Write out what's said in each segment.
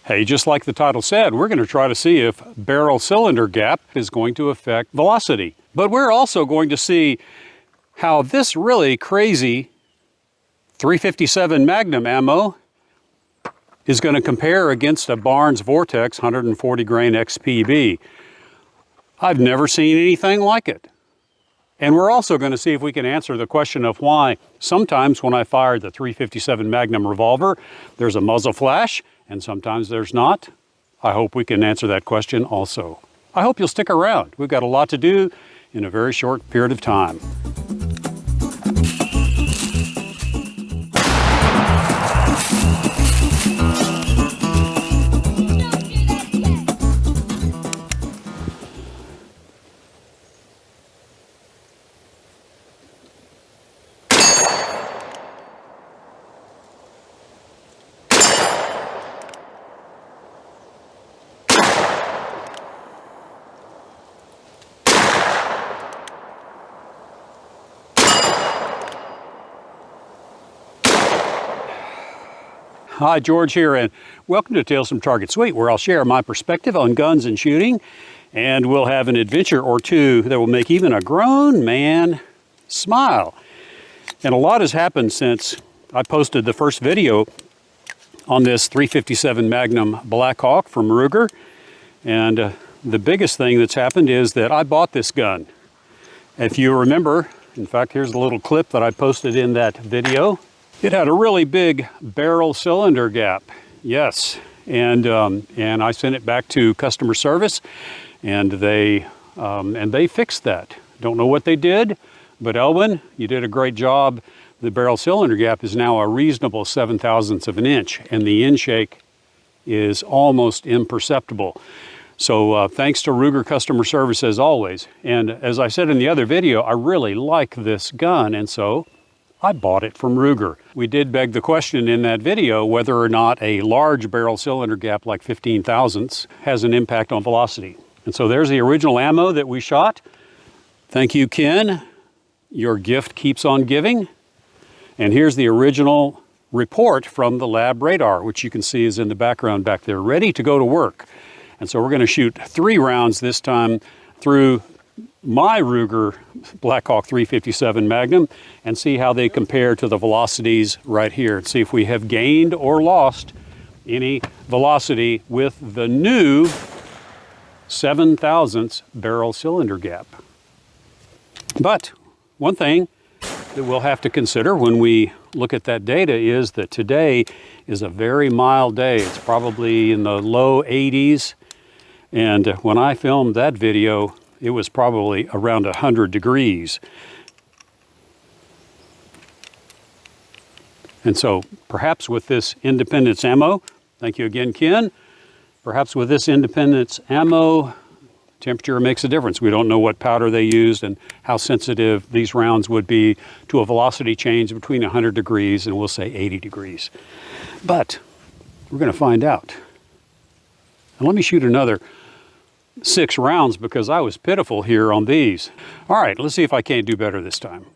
Hey, just like the title said, we're going to try to see if barrel cylinder gap is going to affect velocity. But we're also going to see how this really crazy 357 Magnum ammo is going to compare against a Barnes Vortex 140 grain XPB. I've never seen anything like it. And we're also going to see if we can answer the question of why sometimes when I fire the 357 Magnum revolver, there's a muzzle flash, and sometimes there's not. I hope we can answer that question also. I hope you'll stick around. We've got a lot to do in a very short period of time. Hi, George here, and welcome to Tales from Target Suite, where I'll share my perspective on guns and shooting, and we'll have an adventure or two that will make even a grown man smile. And a lot has happened since I posted the first video on this 357 Magnum Blackhawk from Ruger, and the biggest thing that's happened is that I bought this gun. If you remember, in fact, here's a little clip that I posted in that video. It had a really big barrel cylinder gap, yes, and I sent it back to customer service, and they fixed that. Don't know what they did, but Elwin, you did a great job. The barrel cylinder gap is now a reasonable 7/1000ths of an inch, and the in-shake is almost imperceptible. So thanks to Ruger customer service as always. And as I said in the other video, I really like this gun, and so I bought it from Ruger. We did beg the question in that video whether or not a large barrel cylinder gap like 15/1000ths has an impact on velocity. And so there's the original ammo that we shot. Thank you, Ken. Your gift keeps on giving. And here's the original report from the lab radar, which you can see is in the background back there, ready to go to work. And so we're going to shoot 3 rounds this time through my Ruger Blackhawk 357 Magnum and see how they compare to the velocities right here and see if we have gained or lost any velocity with the new 7/1000ths barrel cylinder gap. But one thing that we'll have to consider when we look at that data is that today is a very mild day. It's probably in the low 80s, and when I filmed that video, it was probably around 100 degrees. And so perhaps with this Independence ammo, thank you again, Ken, perhaps with this Independence ammo, temperature makes a difference. We don't know what powder they used and how sensitive these rounds would be to a velocity change between 100 degrees and we'll say 80 degrees. But we're going to find out. And let me shoot another 6 rounds because I was pitiful here on these. All right, let's see if I can't do better this time.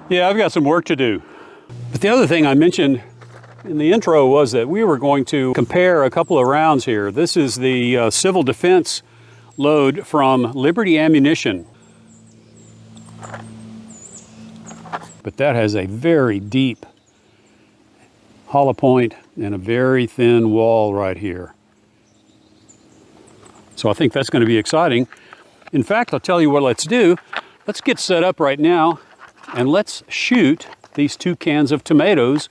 Yeah, I've got some work to do. But the other thing I mentioned in the intro was that we were going to compare a couple of rounds here. This is the civil defense load from Liberty Ammunition. But that has a very deep hollow point and a very thin wall right here. So I think that's going to be exciting. In fact, I'll tell you what let's do. Let's get set up right now and let's shoot these 2 cans of tomatoes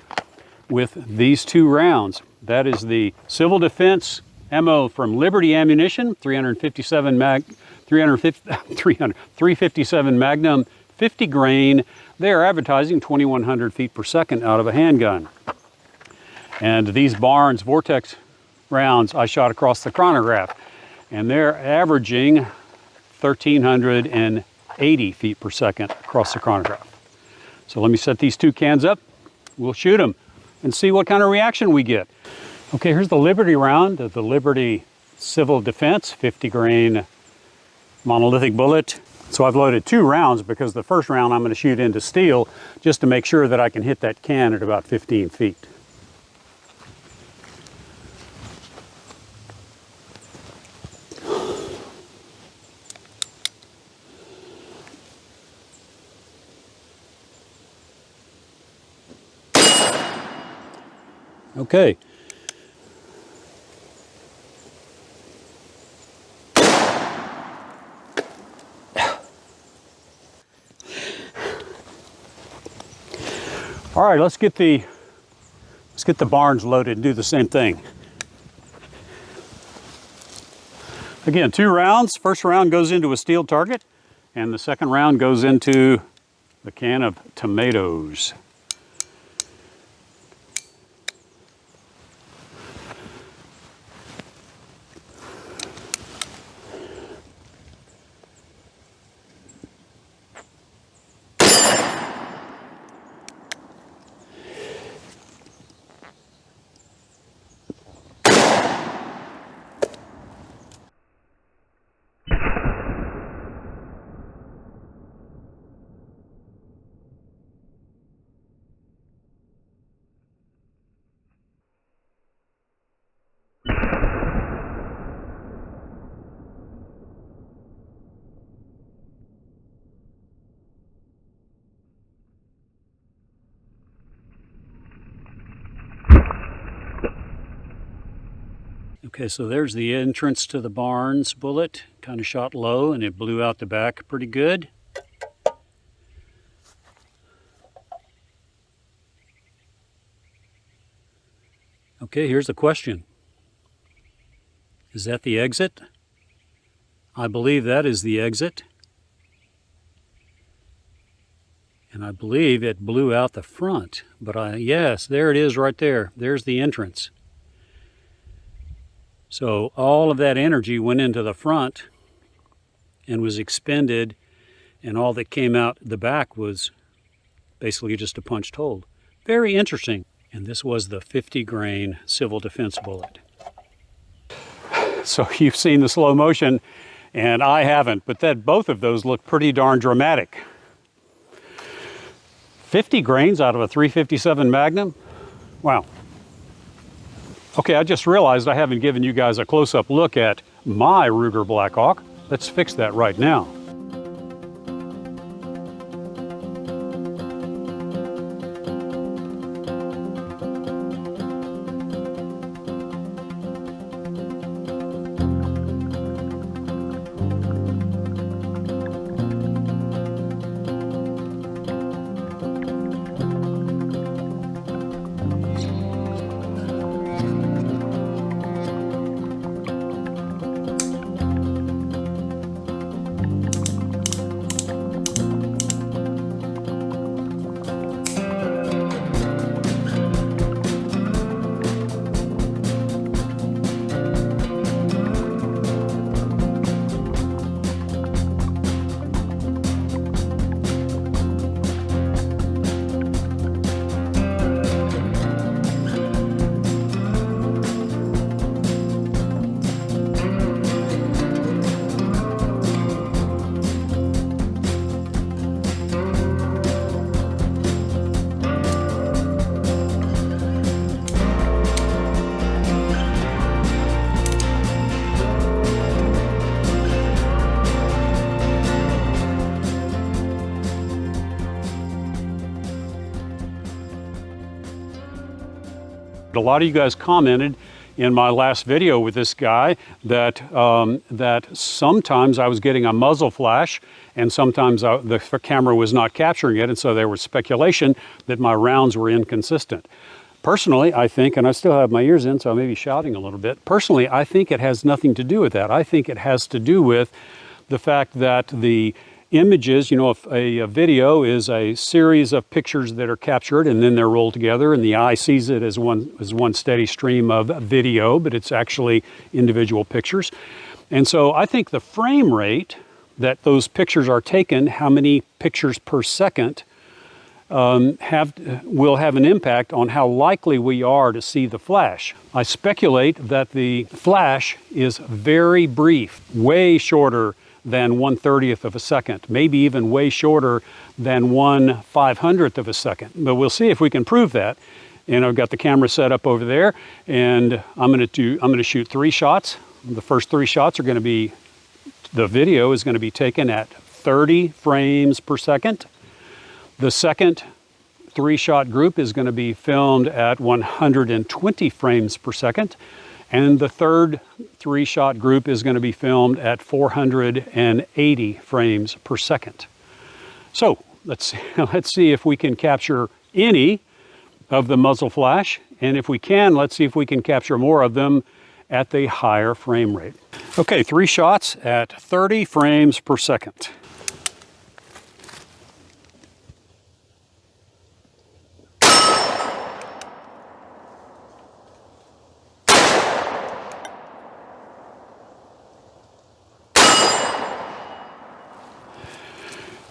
with these 2 rounds. That is the civil defense ammo from Liberty Ammunition, 357 Magnum 50 grain they are advertising 2,100 feet per second out of a handgun. And these Barnes Vortex rounds I shot across the chronograph, and they're averaging 1,380 feet per second across the chronograph. So let me set these two cans up. We'll shoot them and see what kind of reaction we get. Okay, here's the Liberty round of the Liberty Civil Defense 50 grain monolithic bullet. So I've loaded 2 rounds because the first round I'm going to shoot into steel just to make sure that I can hit that can at about 15 feet. Okay. All right, let's get the Barnes loaded and do the same thing. Again, 2 rounds. First round goes into a steel target, and the second round goes into the can of tomatoes. Okay, so there's the entrance to the Barnes bullet. Kind of shot low and it blew out the back pretty good. Okay, here's the question. Is that the exit? I believe that is the exit. And I believe it blew out the front. But yes, there it is right there. There's the entrance. So all of that energy went into the front and was expended, and all that came out the back was basically just a punched hole. Very interesting. And this was the 50 grain civil defense bullet. So you've seen the slow motion, and I haven't, but both of those look pretty darn dramatic. 50 grains out of a .357 Magnum? Wow. Okay, I just realized I haven't given you guys a close-up look at my Ruger Blackhawk. Let's fix that right now. A lot of you guys commented in my last video with this guy that that sometimes I was getting a muzzle flash and sometimes the camera was not capturing it, and so there was speculation that my rounds were inconsistent. Personally, I think, and I still have my ears in, so I may be shouting a little bit. Personally, I think it has nothing to do with that. I think it has to do with the fact that the images, you know, if a video is a series of pictures that are captured and then they're rolled together, and the eye sees it as one steady stream of video, but it's actually individual pictures. And so I think the frame rate that those pictures are taken, how many pictures per second, will have an impact on how likely we are to see the flash. I speculate that the flash is very brief, way shorter than 1/30th of a second, maybe even way shorter than 1/500th of a second. But we'll see if we can prove that. And I've got the camera set up over there, and I'm going to shoot 3 shots. The first 3 shots are going to be, the video is going to be taken at 30 frames per second. The second 3-shot group is going to be filmed at 120 frames per second. And the third 3-shot group is going to be filmed at 480 frames per second. So let's see if we can capture any of the muzzle flash. And if we can, let's see if we can capture more of them at the higher frame rate. Okay, 3 shots at 30 frames per second.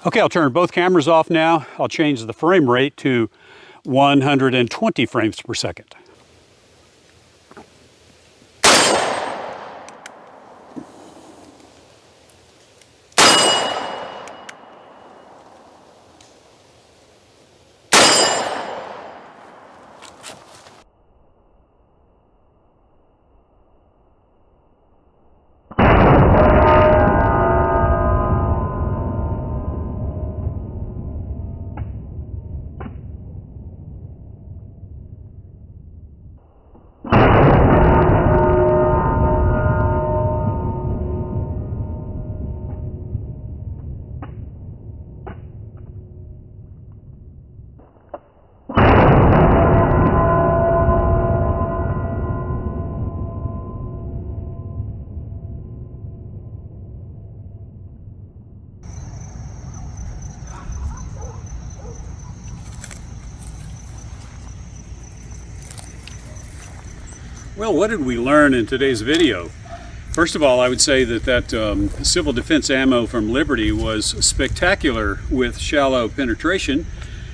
Okay, I'll turn both cameras off now. I'll change the frame rate to 120 frames per second. Well, what did we learn in today's video? First of all, I would say that civil defense ammo from Liberty was spectacular with shallow penetration.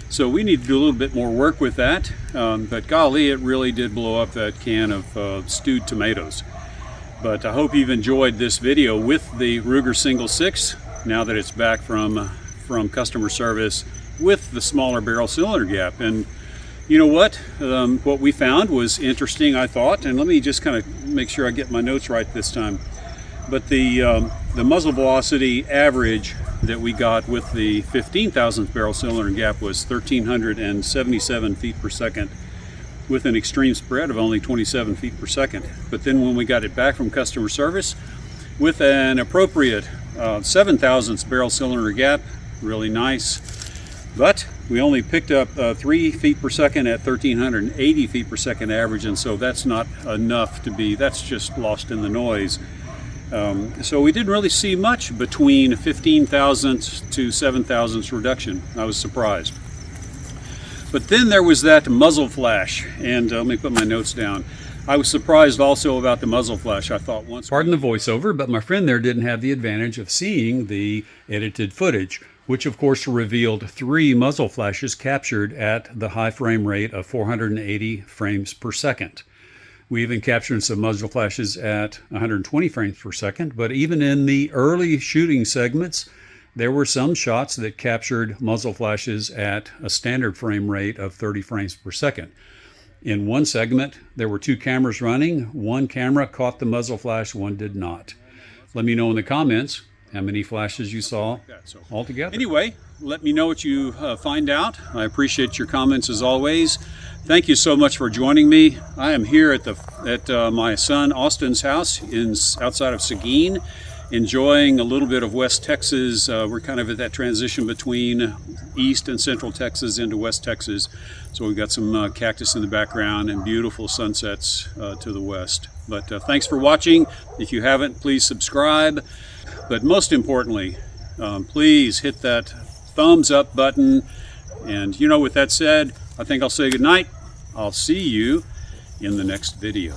So we need to do a little bit more work with that. But golly, it really did blow up that can of stewed tomatoes. But I hope you've enjoyed this video with the Ruger Single 6, now that it's back from customer service with the smaller barrel cylinder gap. And you know what we found was interesting, I thought, and let me just kind of make sure I get my notes right this time. But the muzzle velocity average that we got with the 15,000th barrel cylinder gap was 1,377 feet per second, with an extreme spread of only 27 feet per second. But then when we got it back from customer service with an appropriate 7,000th barrel cylinder gap, really nice. But we only picked up 3 feet per second at 1,380 feet per second average, and so that's not enough to be, that's just lost in the noise. So we didn't really see much between 15 thousandths to 7 thousandths reduction. I was surprised. But then there was that muzzle flash, and let me put my notes down. I was surprised also about the muzzle flash. I thought once... Pardon the voiceover, but my friend there didn't have the advantage of seeing the edited footage, which of course revealed 3 muzzle flashes captured at the high frame rate of 480 frames per second. We even captured some muzzle flashes at 120 frames per second, but even in the early shooting segments, there were some shots that captured muzzle flashes at a standard frame rate of 30 frames per second. In one segment, there were 2 cameras running. One camera caught the muzzle flash, one did not. Let me know in the comments how many flashes you saw altogether. Anyway, let me know what you find out. I appreciate your comments as always. Thank you so much for joining me. I am here at my son Austin's house outside of Seguin, enjoying a little bit of West Texas. We're kind of at that transition between East and Central Texas into West Texas. So we've got some cactus in the background and beautiful sunsets to the west. But thanks for watching. If you haven't, please subscribe. But most importantly, please hit that thumbs up button. And with that said, I think I'll say goodnight. I'll see you in the next video.